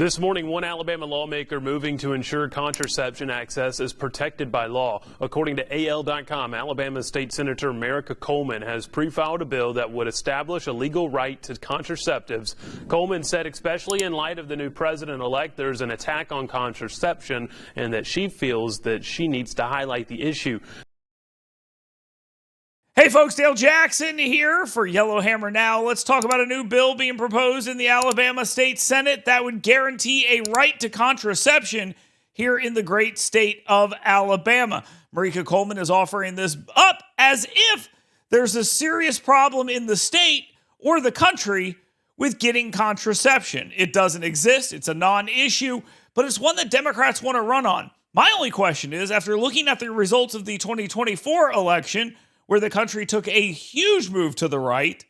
This morning, one Alabama lawmaker moving to ensure contraception access is protected by law. According to AL.com, Alabama State Senator Marica Coleman has pre-filed a bill that would establish a legal right to contraceptives. Coleman said, especially in light of the new president-elect, there's an attack on contraception and that she feels that she needs to highlight the issue. Hey folks, Dale Jackson here for Yellowhammer Now. Let's talk about a new bill being proposed in the Alabama State Senate that would guarantee a right to contraception here in the great state of Alabama. Marica Coleman is offering this up as if there's a serious problem in the state or the country with getting contraception. It doesn't exist. It's a non-issue, but it's one that Democrats want to run on. My only question is, after looking at the results of the 2024 election, where the country took a huge move to the right,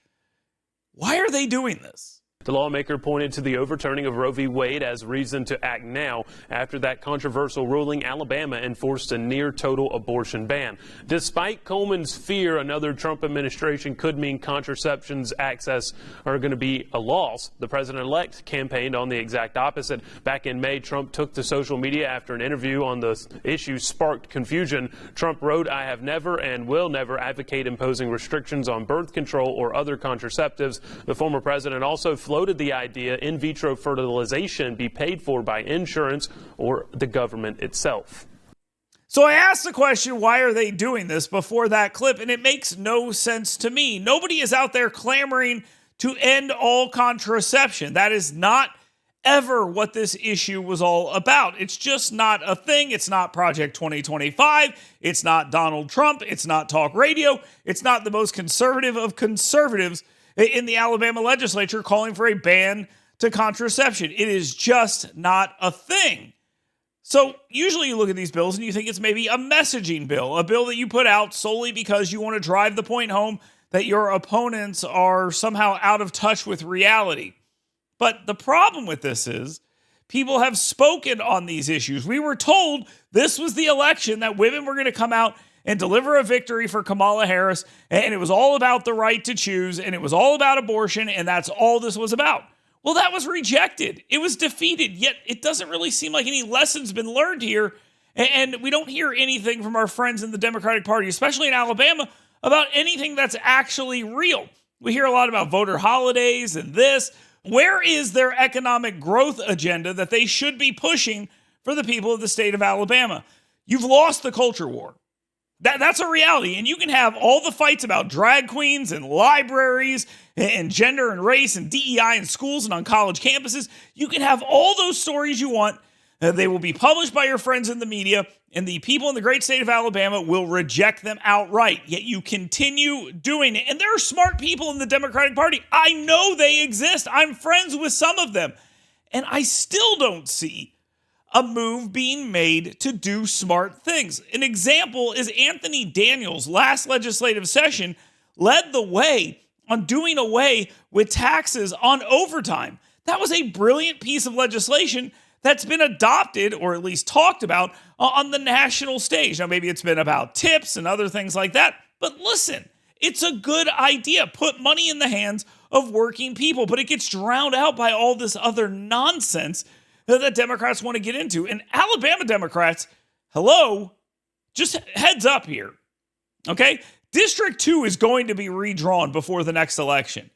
why are they doing this? The lawmaker pointed to the overturning of Roe v. Wade as reason to act now. After that controversial ruling, Alabama enforced a near-total abortion ban. Despite Coleman's fear another Trump administration could mean contraception's access are going to be a loss, the president-elect campaigned on the exact opposite. Back in May, Trump took to social media after an interview on the issue sparked confusion. Trump wrote, "I have never and will never advocate imposing restrictions on birth control or other contraceptives." The former president also floated the idea in vitro fertilization be paid for by insurance or the government itself. So I asked the question, why are they doing this, before that clip, and it makes no sense to me. Nobody is out there clamoring to end all contraception. That is not ever what this issue was all about. It's just not a thing. It's not Project 2025. It's not Donald Trump. It's not talk radio. It's not the most conservative of conservatives in the Alabama legislature calling for a ban to contraception. It is just not a thing. So usually you look at these bills and you think it's maybe a messaging bill, a bill that you put out solely because you want to drive the point home that your opponents are somehow out of touch with reality. But the problem with this is people have spoken on these issues. We were told this was the election that women were going to come out and deliver a victory for Kamala Harris, and it was all about the right to choose, and it was all about abortion, and that's all this was about. Well, that was rejected. It was defeated, yet it doesn't really seem like any lessons been learned here, and we don't hear anything from our friends in the Democratic Party, especially in Alabama, about anything that's actually real. We hear a lot about voter holidays and this. Where is their economic growth agenda that they should be pushing for the people of the state of Alabama? You've lost the culture war. That's a reality, and you can have all the fights about drag queens and libraries and gender and race and DEI in schools and on college campuses. You can have all those stories you want. They will be published by your friends in the media, and the people in the great state of Alabama will reject them outright, yet you continue doing it. And there are smart people in the Democratic Party. I know they exist. I'm friends with some of them, and I still don't see a move being made to do smart things. An example is Anthony Daniels' last legislative session led the way on doing away with taxes on overtime. That was a brilliant piece of legislation that's been adopted, or at least talked about, on the national stage. Now, maybe it's been about tips and other things like that, but listen, it's a good idea. Put money in the hands of working people, but it gets drowned out by all this other nonsense that Democrats want to get into. And Alabama Democrats, hello, just heads up here, okay? District 2 is going to be redrawn before the next election.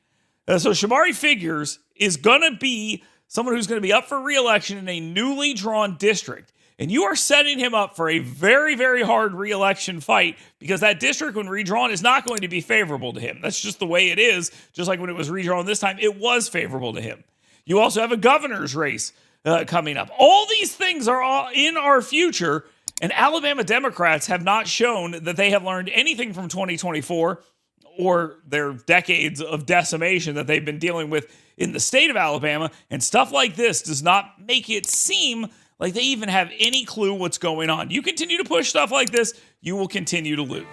So Shamari Figures is going to be someone who's going to be up for re-election in a newly drawn district. And you are setting him up for a very, very hard re-election fight, because that district, when redrawn, is not going to be favorable to him. That's just the way it is. Just like when it was redrawn this time, it was favorable to him. You also have a governor's race coming up. All these things are all in our future, and Alabama Democrats have not shown that they have learned anything from 2024 or their decades of decimation that they've been dealing with in the state of Alabama, and stuff like this does not make it seem like they even have any clue what's going on. You continue to push stuff like this, you will continue to lose.